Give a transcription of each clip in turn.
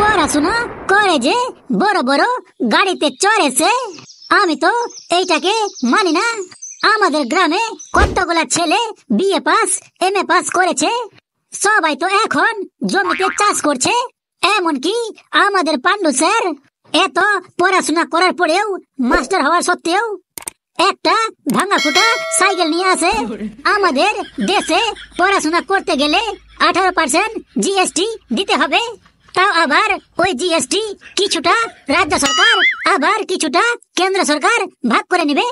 পড়াশোনা করে যে বড় বড় গাড়িতে চড়েছে, আমি তো এইটাকে মানি না। আমাদের গ্রামে কতগুলা ছেলে বিএ পাস এমএ পাস করেছে, সবাই তো এখন জমিতে চাষ করছে। এমনকি আমাদের পান্ডু স্যার এত পড়াশোনা করার পরেও, মাস্টার হওয়ার সত্ত্বেও একটা ভাঙা ফুটা সাইকেল নিয়ে আসে। আমাদের দেশে পড়াশোনা করতে গেলে 18% জিএসটি দিতে হবে। তাও আবার ওই জিএসটি কিছুটা রাজ্য সরকার আবার কিছুটা কেন্দ্র সরকার ভাগ করে নেবে।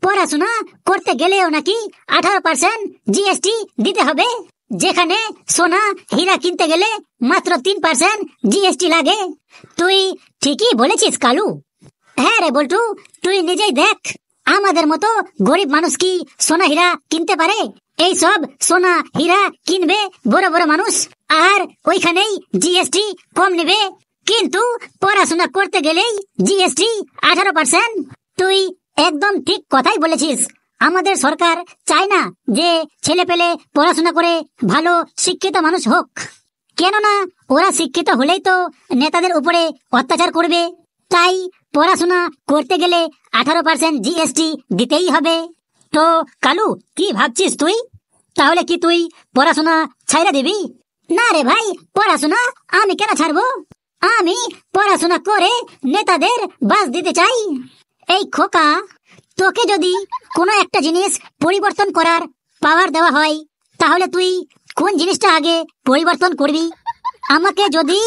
পড়াশোনা করতে গেলেও নাকি 18% জিএসটি দিতে হবে, যেখানে সোনা হীরা কিনতে গেলে মাত্র 3% জিএসটি লাগে। তুই ঠিকই বলেছিস কালু। হ্যাঁ রে বল্টু, তুই নিজেই দেখ, আমাদের মতো গরিব মানুষ কি সোনা হীরা কিনতে পারে? এই সব সোনা হীরা কিনবে বড় বড় মানুষ, আর ওইখানেই জিএসটি কম নেবে। কিন্তু পড়াশোনা করতে গেলেই জিএসটি 18%। তুই একদম ঠিক কথাই বলেছিস। আমাদের সরকার চায় না যে ছেলে পেলে পড়াশোনা করে ভালো শিক্ষিত মানুষ হোক, কেননা ওরা শিক্ষিত হলেই তো নেতাদের উপরে অত্যাচার করবে। তাই পড়াশোনা করতে গেলে 18% জিএসটি দিতেই হবে। তো কালু, কি ভাবছিস তুই? তাহলে কি তুই পড়াশোনা ছাইড়া দিবি? না রে ভাই, পড়াশোনা আমি কেন ছাড়বো? আমি পড়াশোনা করে নেতাদের বাস দিতে চাই। এই খোকা, তোকে যদি কোনো একটা জিনিস পরিবর্তন করার পাওয়ার দেওয়া হয়, তাহলে তুই কোন জিনিসটা আগে পরিবর্তন করবি? আমাকে যদি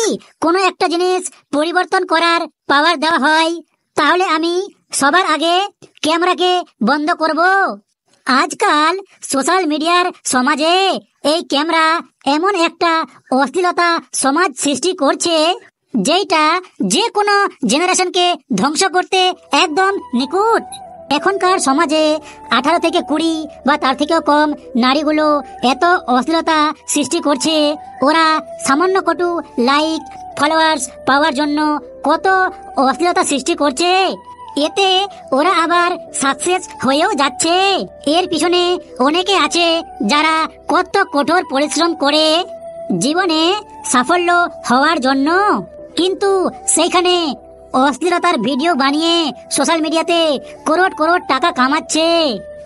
কোনো একটা জিনিস পরিবর্তন করার পাওয়ার দেওয়া হয়, তাহলে আমি সবার আগে ক্যামেরাকে বন্ধ করব। আজকাল সোশ্যাল মিডিয়ার সমাজে এই ক্যামেরা এমন একটা অশ্লীলতা সমাজ সৃষ্টি করছে, যেটা যে কোনো জেনারেশনকে ধ্বংস করতে একদম নিকুট। এখনকার সমাজে 18 থেকে 20 বা তার থেকেও কম নারীগুলো এত অশ্লীলতা সৃষ্টি করছে। ওরা সামান্য কটু লাইক ফলোয়ার্স পাওয়ার জন্য কত অশ্লীলতা সৃষ্টি করছে। এতে ওরা আবার সাকসেস হয়েও যাচ্ছে। এর পিছনে অনেকে আছে যারা কত কঠোর পরিশ্রম করে জীবনে সাফল্য হওয়ার জন্য, কিন্তু সেইখানে অশ্লীলতার ভিডিও বানিয়ে সোশ্যাল মিডিয়াতে করোড় করোড় টাকা কামাচ্ছে,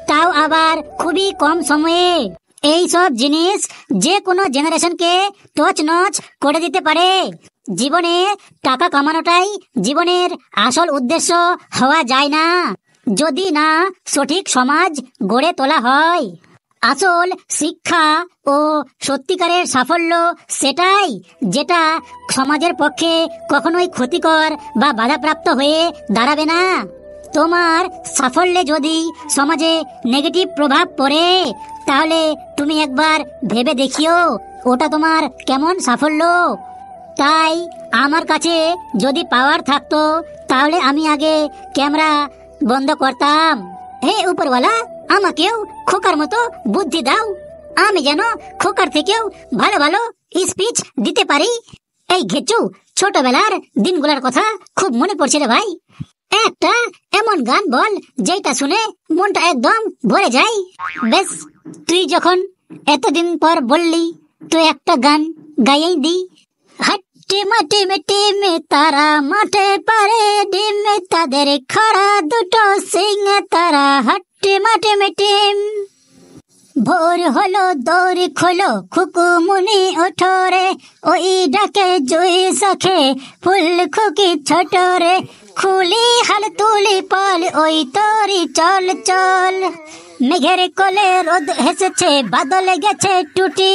তাও আবার খুবই কম সময়ে। এই সব জিনিস যে কোনো জেনারেশনকে তছনছ করে দিতে পারে। জীবনে টাকা কামানোটাই জীবনের আসল উদ্দেশ্য হওয়া যায় না, যদি না সঠিক সমাজ গড়ে তোলা হয়। আসল শিক্ষা ও সত্যিকারের সাফল্য সেটাই, যেটা সমাজের পক্ষে কখনোই ক্ষতিকর বা বাধাপ্রাপ্ত হয়ে দাঁড়াবে না। তোমার সাফল্যে যদি সমাজে নেগেটিভ প্রভাব পড়ে, তাহলে তুমি একবার ভেবে দেখিও ওটা তোমার কেমন সাফল্য। তাই আমার কাছে যদি পাওয়ার থাকতো, তাহলে আমি আগে ক্যামেরা বন্ধ করতাম। হে উপরওয়ালা, আমাকেও খোকার মতো বুদ্ধি দাও, আমি যেন খোকার থেকেও ভালো ভালো স্পিচ দিতে পারি। এই ঘেচু, ছোটবেলার দিনগুলোর কথা খুব মনে পড়ছে রে ভাই। একটা এমন গান বল যেটা শুনে মনটা একদম ভরে যায়। বেশ, তুই যখন এতদিন পর বললি, তো একটা গান গাইয়েই দি। হাট্টি মাটি মিটি মে তারা মাঠে পারে ডিমে, তাদের খরা দুটো সিং তারা হাট্টি মাটি মিটিম। ভোর হলো দৌড়ি খোলো খুকুমুনি ওঠরে, ওই ডাকে জুই সখে ফুল খুকি ছোটরে, খুলি হাল তুলি পাল ওই তোরি চল চল। মেঘের কোলে রোদ হেসেছে বাদল গেছে টুটি,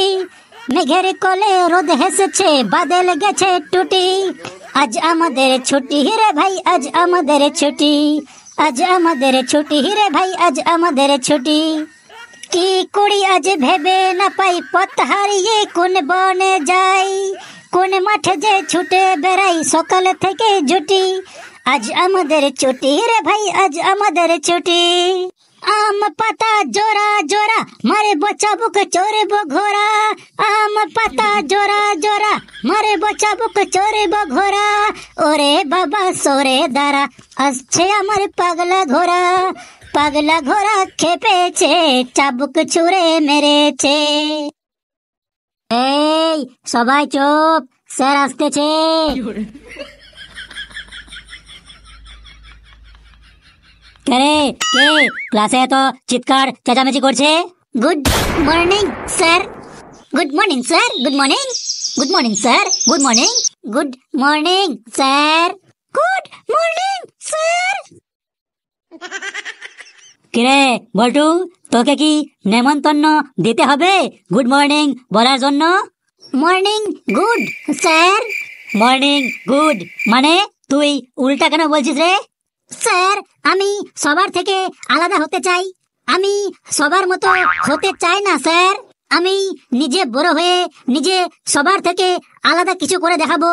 মেঘের কোলে রোদ হেসেছে বাদল গেছে টুটি। আজ আমাদের ছুটি রে ভাই, আজ আমাদের ছুটি, আজ আমাদের ছুটি রে ভাই, আজ আমাদের ছুটি। কি করি আজ ভেবে না পাই, পথ হারিয়ে কোন বনে যাই, কোন মাঠে যে ছুটে বেড়াই সকাল থেকে জুটি। আজ আমাদের ছুটি রে ভাই, আজ আমাদের ছুটি। আম পাতা জোড়া জোড়া মারে বচাবুক চোরেব ঘোড়া, আম পাতা জোড়া জোড়া মারে বচাবুক চোরেব ঘোড়া। ওরে বাবা সরে দাঁড়া, আসছে আমার পাগলা ঘোড়া, পাগলা ঘোড়া খেপেছে চাবুক ছুঁড়ে মেরেছে। এই সবাই চুপ, স্যার আসতেছে। কে ক্লাসে এত চিৎকার চেঁচামেচি করছে? Good morning sir. Good morning sir. Good morning. Good morning sir. Good morning. Good morning sir. Good morning sir. কিরে বল্টু, তোকে কি নেমন্তন্ন দিতে হবে গুড মর্নিং বলার জন্য? Morning good sir. Morning good মানে তুই উল্টা কেন বলছিস রে? স্যার, আমি সবার থেকে আলাদা হতে চাই। আমি সবার মতো হতে চাই না স্যার। আমি নিজে বড় হয়ে নিজে সবার থেকে আলাদা কিছু করে দেখাবো।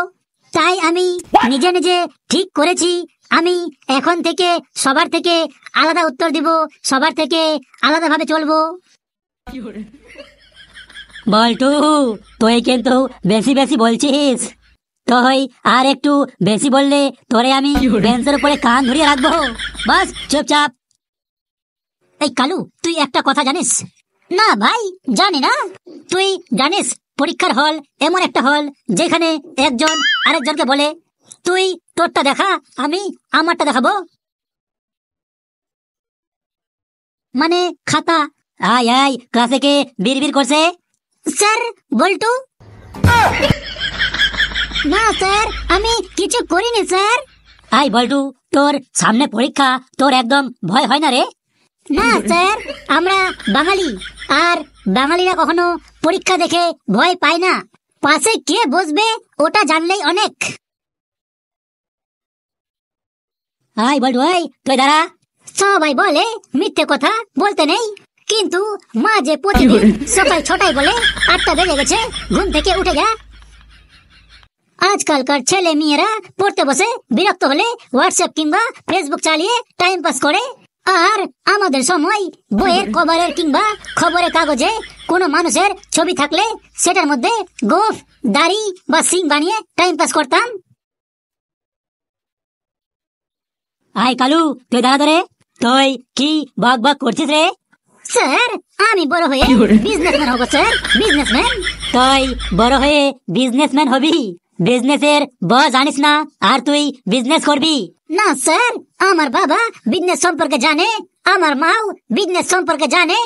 তাই আমি নিজে নিজে ঠিক করেছি আমি এখন থেকে সবার থেকে আলাদা উত্তর দিব, সবার থেকে আলাদাভাবে চলবো। বল্টু, তুই কিন্তু বেশি বেশি বলছিস। তুই আর একটু বেশি বললে তোরে আমি বেঞ্চের উপরে কান ধরিয়ে রাখবো। বাস চুপচাপ। এই কালু, তুই একটা কথা জানিস? না ভাই, জানি না। তুই জানিস পরীক্ষার হল এমন একটা হল যেখানে একজন আরেকজনকে বলে তুই তোরটা দেখা, আমি আমারটা দেখাবো। মানে খাতা। আয় আয়, ক্লাসে কে বিড়বিড় করছে? স্যার, বল্টু। না স্যার, আমি কিছু করিনি স্যার। আয় বল্টু, তোর সামনে পরীক্ষা, তোর একদম ভয় হয় না রে? না স্যার, আমরা বাঙালি, আর বাঙালিরা কখনো পরীক্ষা দেখে ভয় পায় না। পাশে কে বসবে ওটা জানলেই অনেক। আয় বল্টু, আয়, তুই দাঁড়া। সবাই বলে মিথ্যে কথা বলতে নেই, কিন্তু মা যে প্রতিদিন সকাল 6টায় বলে 8টা বেজে গেছে, ঘুম থেকে উঠে যা। আজকালকার ছেলে মেয়েরা পড়তে বসে বিরক্ত হলে হোয়াটসঅ্যাপ কিংবা ফেসবুক চালিয়ে টাইম পাস করে, আর আমাদের সময় বইয়ের কভারের কিংবা খবরের কাগজে কোনো মানুষের ছবি থাকলে সেটার মধ্যে গোঁফ, দাড়ি বা সিং বানিয়ে টাইম পাস করতাম। আয় কালু, তুই দাঁড়া ধরে। তুই কি বক বক করছিস রে? স্যার, আমি বড় হয়ে বিজনেসম্যান হবো স্যার, বিজনেসম্যান। তুই বড় হয়ে বিজনেসম্যান হবি? বিজনেসের বস জানিস না, আর তুই বিজনেস করবি? না স্যার, আমার বাবা বিজনেস সম্পর্কে জানে, আমার মাও বিজনেস সম্পর্কে জানে।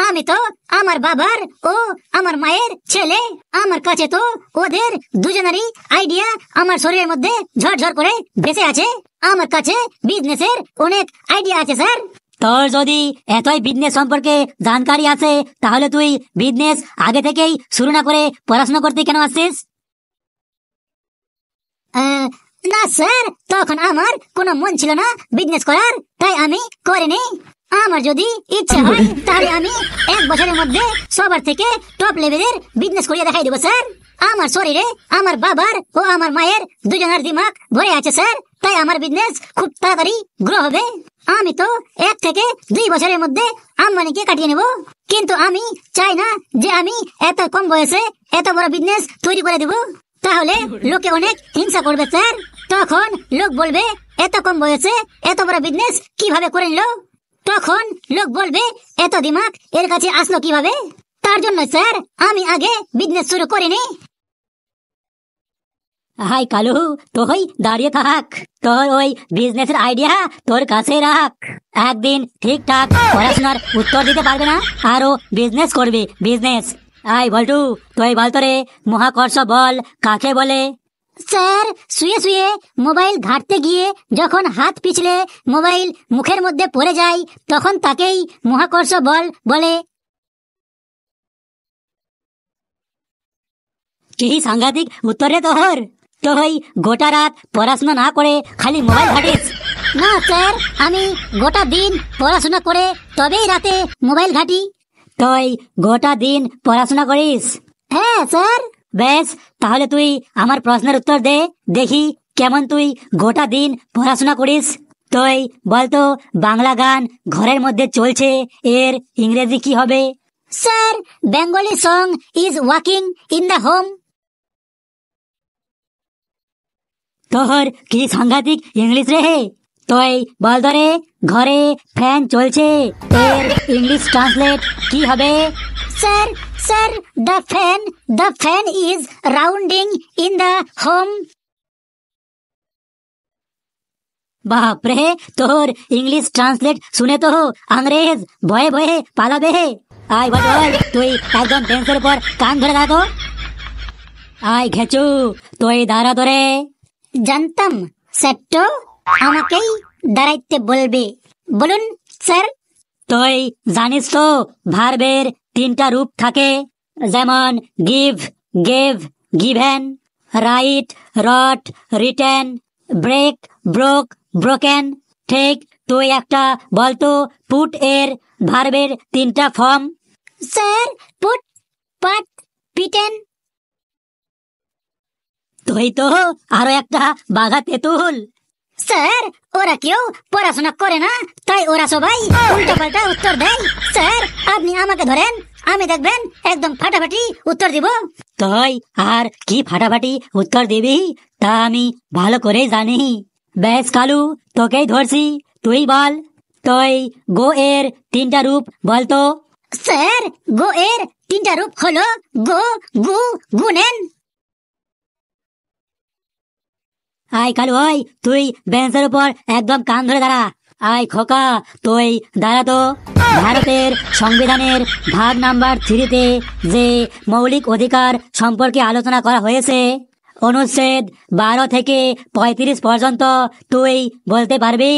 আমি তো আমার বাবার ও আমার মায়ের ছেলে। আমার কাছে তো ওদের দুজনেরই আইডিয়া আমার শরীরের মধ্যে ঝরঝর করে ভেসে আছে। আমার কাছে বিজনেসের অনেক আইডিয়া আছে স্যার। তোর যদি এতই বিজনেস সম্পর্কে জানকারি আছে, তাহলে তুই বিজনেস আগে থেকেই শুরু না করে পড়াশোনা করতে কেন আসছিস? না স্যার, তখন আমার কোনো মন ছিল না বিজনেস করার, তাই আমি করিনি। আমার যদি ইচ্ছে হয় তাহলে আমি 1 বছরের মধ্যে সবার থেকে টপ লেভেলের বিজনেস করিয়ে দেখাই দেবো স্যার। আমার শরীরে আমার বাবার ও আমার মায়ের দুজনের দিমাগ ভরে আছে স্যার, তাই আমার বিজনেস খুব তাড়াতাড়ি গ্রো হবে। আমি তো 1 থেকে 2 বছরের মধ্যে আম্বানিকে কাটিয়ে নেব, কিন্তু আমি চাই না যে আমি এত কম বয়সে এত বড় বিজনেস তৈরি করে দেব। তাহলে লোকে অনেক হিংসা করবে স্যার। তখন লোক বলবে এত কম বয়সে এত বড় বিজনেস কিভাবে করে নিল। তখন লোক বলবে এত দিমাগ এর কাছে আসলো কিভাবে। তার জন্য স্যার আমি আগে বিজনেস শুরু করিনি। হাই কালু, তুই দাঁড়িয়ে থাক, তোর ওই বিজনেসের আইডিয়া তোর কাছে রাখ। একদিন ঠিকঠাক পড়াশোনার উত্তর দিতে পারবে না, আরো বিজনেস করবি বিজনেস। আই বল্টু, তুই বলতো রে, মহাকর্ষ বল কাকে বলে? স্যার, শুয়ে শুয়ে মোবাইল ঘাঁটতে গিয়ে যখন হাত পিছলে মোবাইল মুখের মধ্যে পড়ে যায়, তখন তাকেই মহাকর্ষ বল বলে। কি সাংঘাতিক উত্তর রে তোর! তুই গোটা রাত পড়াশোনা না করে খালি মোবাইল ঘাঁটিস? না স্যার, আমি গোটা দিন পড়াশোনা করে তবেই রাতে মোবাইল ঘাঁটি। তুই গোটা দিন পড়াশোনা করিস? হ্যাঁ স্যার। বেশ, তাহলে তুই আমার প্রশ্নের উত্তর দে, দেখি কেমন তুই গোটা দিন পড়াশোনা করিস। তুই বলতো, বাংলা গান ঘরের মধ্যে চলছে, এর ইংরেজি কি হবে? Sir, Bengali song is walking in the home. তোর কি সাংঘাতিক ইংলিশ রে! তুই বলতো রে, ঘরে ফ্যান চলছে, এর ইংলিশ ট্রান্সলেট কি হবে? Sir, Sir, the fan is rounding in the home. বাপরে, তোর ইংলিশ ট্রান্সলেট শুনে তো আংরেজ ভয়ে ভয়ে পালাবে। আয় বল, তুই একদম বেঞ্চের উপর কান ধরে দাঁড়াতো। আয় ঘেচু, তুই দাঁড়া ধরে। জানতাম সেট্টো আমাকেই দাঁড়াইতে বলবে। বলুন স্যার। তুই জানিস তো ভার্বের 3টা রূপ থাকে, যেমন গিভ, গেভ, গিভেন, রাইট, রট, রিটেন, ব্রেক, ব্রোক, ব্রোকেন। ঠিক তুই একটা বলতো পুট এর ভার্বের 3টা ফর্ম। স্যার, পুট, পাট, পিটেন। তুই তো আরো একটা বাঘা তেঁতুল। স্যার, ওরা কেউ পড়াশোনা করে না, তাই ওরা সবাই উল্টা পাল্টা উত্তর দেয়। স্যার, আপনি আমাকে ধরেন, আমি দেখবেন একদম ফাটাফাটি উত্তর দিব। তুই আর কি ফাটাফাটি উত্তর দিবি তা আমি ভালো করে জানি। বেশ কালু, তোকেই ধরছি, তুই বল। তুই গো এর 3টা রূপ বলতো। স্যার, গো এর 3টা রূপ হলো গো, গু, গুনেন। আয় কালু, ওই তুই বেঞ্চের উপর একদম কান ধরে দাঁড়া। আয় খোকা, তুই দাঁড়া তো। ভারতের সংবিধানের ভাগ নাম্বার 3-তে যে মৌলিক অধিকার সম্পর্কে আলোচনা করা হয়েছে, অনুচ্ছেদ 12 থেকে 35 পর্যন্ত তুই বলতে পারবি?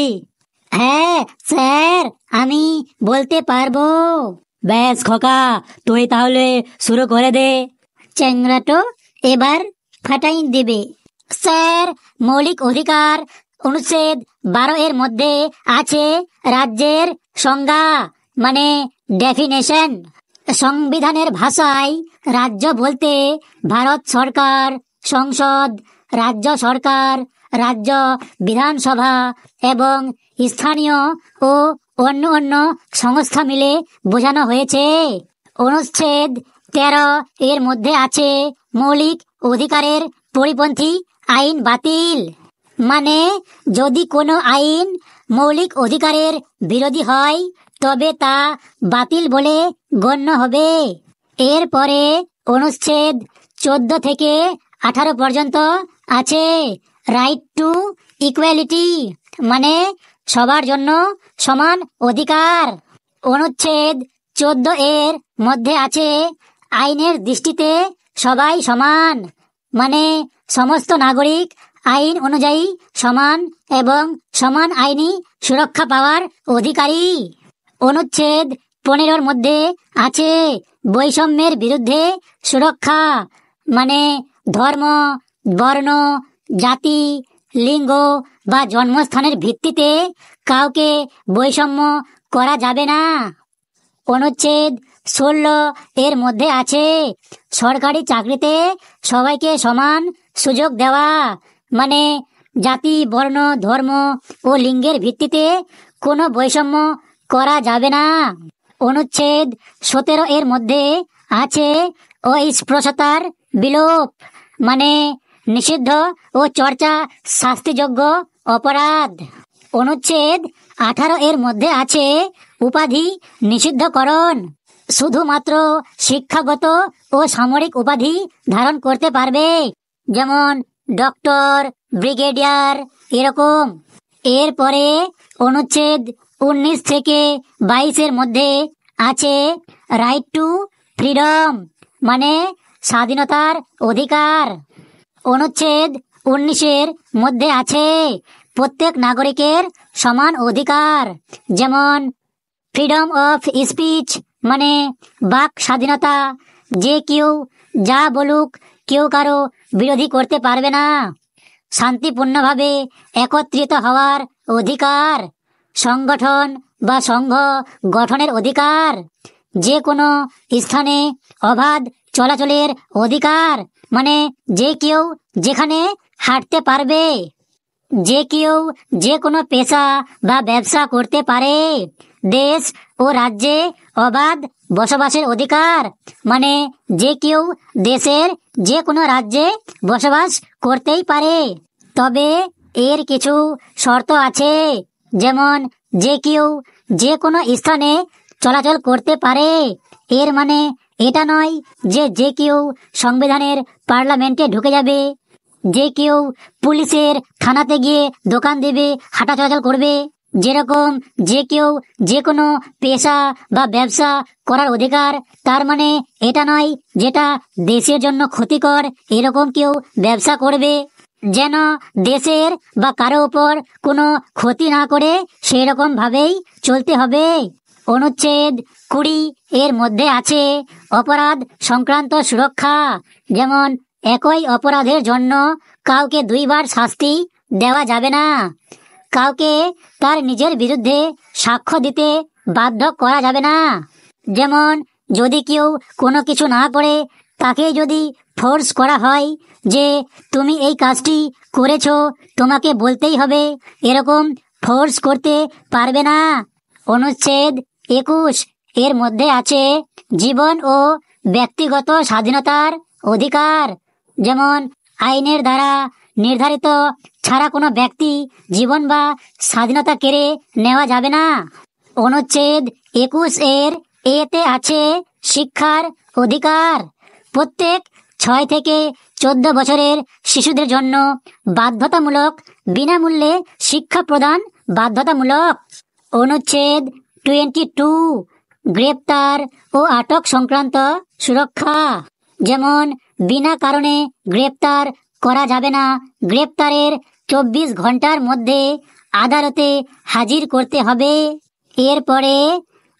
হ্যাঁ স্যার, আমি বলতে পারবো। বেশ খোকা, তুই তাহলে শুরু করে দে। চ্যাংরাটো এবার ফাটাই দেবে। স্যার, মৌলিক অধিকার অনুচ্ছেদ 12 এর মধ্যে আছে রাজ্যের সংজ্ঞা, মানে ডেফিনেশন। সংবিধানের ভাষায় রাজ্য বলতে ভারত সরকার, সংসদ, রাজ্য সরকার, রাজ্য বিধানসভা এবং স্থানীয় ও অন্য অন্য সংস্থা মিলে বোঝানো হয়েছে। অনুচ্ছেদ 13 এর মধ্যে আছে মৌলিক অধিকারের পরিপন্থী আইন বাতিল, মানে যদি কোনো আইন মৌলিক অধিকারের বিরোধী হয় তবে তা বাতিল বলে গণ্য হবে। এরপরে অনুচ্ছেদ 14 থেকে 18 পর্যন্ত আছে রাইট টু ইকুয়ালিটি, মানে সবার জন্য সমান অধিকার। অনুচ্ছেদ 14 এর মধ্যে আছে আইনের দৃষ্টিতে সবাই সমান, মানে সমস্ত নাগরিক আইন অনুযায়ী সমান এবং সমান আইনি সুরক্ষা পাওয়ার অধিকারী। অনুচ্ছেদ 15 মধ্যে আছে বৈষম্যের বিরুদ্ধে সুরক্ষা, মানে ধর্ম, বর্ণ, জাতি, লিঙ্গ বা জন্মস্থানের ভিত্তিতে কাউকে বৈষম্য করা যাবে না। অনুচ্ছেদ 16 এর মধ্যে আছে সরকারি চাকরিতে সবাইকে সমান সুযোগ দেওয়া, মানে জাতি, বর্ণ, ধর্ম ও লিঙ্গের ভিত্তিতে কোনো বৈষম্য করা যাবে না। অনুচ্ছেদ 17 এর মধ্যে আছে অস্পৃশ্যতার বিলোপ, মানে নিষিদ্ধ ও চর্চা শাস্তিযোগ্য অপরাধ। অনুচ্ছেদ 18 এর মধ্যে আছে উপাধি নিষিদ্ধকরণ, শুধুমাত্র শিক্ষাগত ও সামরিক উপাধি ধারণ করতে পারবে, যেমন ডক্টর, ব্রিগেডিয়ার এরকম। এরপরে অনুচ্ছেদ 19 থেকে 22 এর মধ্যে আছে রাইট টু ফ্রিডম, মানে স্বাধীনতার অধিকার। অনুচ্ছেদ 19 এর মধ্যে আছে প্রত্যেক নাগরিকের সমান অধিকার, যেমন ফ্রিডম অফ স্পিচ, মানে বাক স্বাধীনতা, যে কেউ যা বলুক কেউ কারো বিরোধী করতে পারবে না। শান্তিপূর্ণভাবে একত্রিত হওয়ার অধিকার, সংগঠন বা সংঘ গঠনের অধিকার, যে কোনো স্থানে অবাধ চলাচলের অধিকার, মানে যে কেউ যেখানে হাঁটতে পারবে, যে কেউ যে কোনো পেশা বা ব্যবসা করতে পারে। দেশ ও রাজ্যে অবাধ বসবাসের অধিকার, মানে যে কেউ দেশের যে কোনো রাজ্যে বসবাস করতেই পারে, তবে এর কিছু শর্ত আছে, যেমন যে কেউ যে কোনো স্থানে চলাচল করতে পারে, এর মানে এটা নয় যে যে কেউ সংবিধানের পার্লামেন্টে ঢুকে যাবে, যে কেউ পুলিশের থানাতে গিয়ে দোকান দেবে, হাঁটা চলাচল করবে। যেরকম যে কেউ যে কোনো পেশা বা ব্যবসা করার অধিকার, তার মানে এটা নয় যেটা দেশের জন্য ক্ষতিকর এরকম কেউ ব্যবসা করবে, যেন দেশের বা কারো উপর কোনো ক্ষতি না করে সেই রকম ভাবেই চলতে হবে। অনুচ্ছেদ 20 এর মধ্যে আছে অপরাধ সংক্রান্ত সুরক্ষা, যেমন একই অপরাধের জন্য কাউকে 2 বার শাস্তি দেওয়া যাবে না, কাউকে তার নিজের বিরুদ্ধে সাক্ষ্য দিতে বাধ্য করা যাবে না। যেমন যদি কেউ কোনো কিছু না করে তাকে যদি ফোর্স করা হয় যে তুমি এই কাজটি করেছো, তোমাকে বলতেই হবে, এরকম ফোর্স করতে পারবে না। অনুচ্ছেদ 21 এর মধ্যে আছে জীবন ও ব্যক্তিগত স্বাধীনতার অধিকার, যেমন আইনের দ্বারা নির্ধারিত ছাড়া কোনো ব্যক্তি জীবন বা স্বাধীনতা কেড়ে নেওয়া যাবে না। অনুচ্ছেদ 21 এর এতে আছে শিক্ষার অধিকার, প্রত্যেক 6 থেকে 14 বছরের শিশুদের জন্য বাধ্যতামূলক বিনামূল্যে শিক্ষা প্রদান বাধ্যতামূলক। অনুচ্ছেদ 22 গ্রেপ্তার ও আটক সংক্রান্ত সুরক্ষা, যেমন বিনা কারণে গ্রেপ্তার করা যাবে না, গ্রেপ্তারের 24 ঘন্টার মধ্যে আদালতে হাজির করতে হবে। এরপরে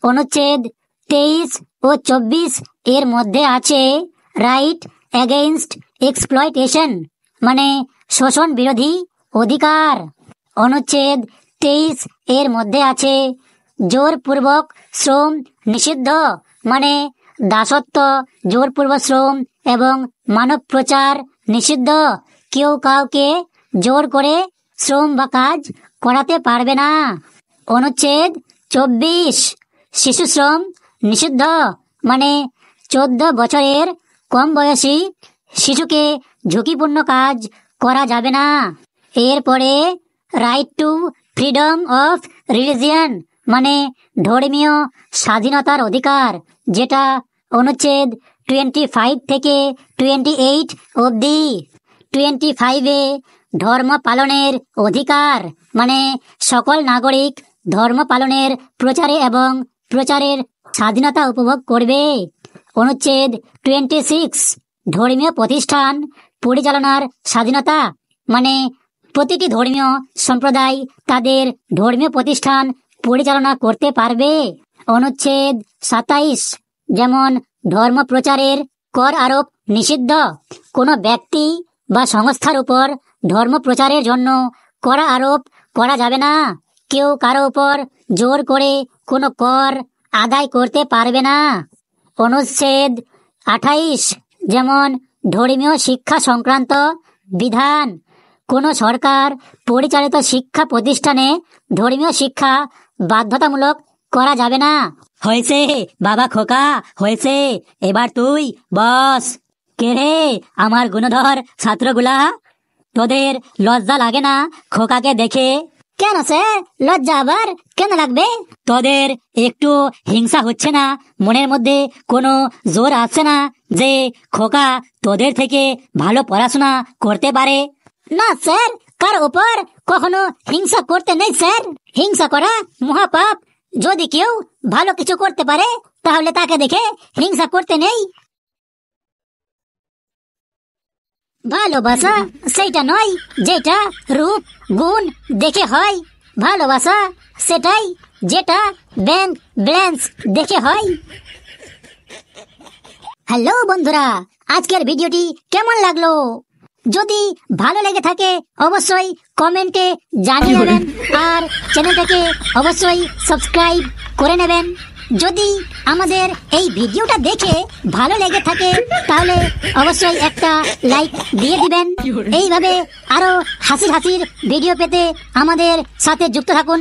অনুচ্ছেদ 23 ও 24 এর মধ্যে আছে রাইট এগেইনস্ট এক্সপ্লয়টেশন, মানে শোষণ বিরোধী অধিকার। অনুচ্ছেদ 23 এর মধ্যে আছে জোরপূর্বক শ্রম নিষিদ্ধ, মানে দাসত্ব, জোরপূর্বক শ্রম এবং মানব প্রচার নিষিদ্ধ। কেউ কাউকে জোর করে শ্রম বা কাজ করাতে পারবে না। অনুচ্ছেদ 24 শিশু শ্রম নিষিদ্ধ, মানে 14 বছরের কম বয়সী শিশুকে ঝুঁকিপূর্ণ কাজ করা যাবে না। এরপরে right two freedom of religion, মানে ধর্মীয় স্বাধীনতার অধিকার, যেটা অনুচ্ছেদ 25 থেকে 28 অবধি। 25-এ ধর্ম পালনের অধিকার, মানে সকল নাগরিক ধর্ম পালনের প্রচারে এবং প্রচারের স্বাধীনতা উপভোগ করবে। অনুচ্ছেদ 26 ধর্মীয় প্রতিষ্ঠান পরিচালনার স্বাধীনতা, মানে প্রতিটি ধর্মীয় সম্প্রদায় তাদের ধর্মীয় প্রতিষ্ঠান পরিচালনা করতে পারবে। অনুচ্ছেদ 27 যেমন ধর্ম প্রচারের কর আরোপ নিষিদ্ধ, কোনো ব্যক্তি বা সংস্থার উপর ধর্ম প্রচারের জন্য কর আরোপ করা যাবে না, কেউ কারো উপর জোর করে কোনো কর আদায় করতে পারবে না। অনুচ্ছেদ 28 যেমন ধর্মীয় শিক্ষা সংক্রান্ত বিধান, কোনো সরকার পরিচালিত শিক্ষা প্রতিষ্ঠানে ধর্মীয় শিক্ষা বাধ্যতামূলক করা যাবে না। হয়েছে বাবা খোকা, হয়েছে, এবার তুই বস। কে রে আমার গুণধর ছাত্রগুলা, তোদের লজ্জা লাগে না খোকাকে দেখে? কেন স্যার, লজ্জা আবার কেন লাগবে? তোদের একটু হিংসা হচ্ছে না? মনের মধ্যে কোনো জোর আসছে না যে খোকা তোদের থেকে ভালো পড়াশোনা করতে পারে? না স্যার, কার উপর কখনো হিংসা করতে নেই স্যার, হিংসা করা মহাপাপ। যদি কেউ ভালো কিছু করতে পারে তাহলে তাকে দেখে হিংসা করতে নেই। ভালোবাসা সেইটা নয় যেটা রূপ গুণ দেখে হয়, ভালোবাসা সেটাই যেটা ব্যাংক ব্যালেন্স দেখে হয়। হ্যালো বন্ধুরা, আজকের ভিডিওটি কেমন লাগলো? যদি ভালো লেগে থাকে অবশ্যই কমেন্টে জানিয়ে নেবেন, আর চ্যানেলটাকে অবশ্যই সাবস্ক্রাইব করে নেবেন। যদি আমাদের এই ভিডিওটা দেখে ভালো লেগে থাকে তাহলে অবশ্যই একটা লাইক দিয়ে দিবেন। এইভাবে আরো হাসির ভিডিও পেতে আমাদের সাথে যুক্ত থাকুন।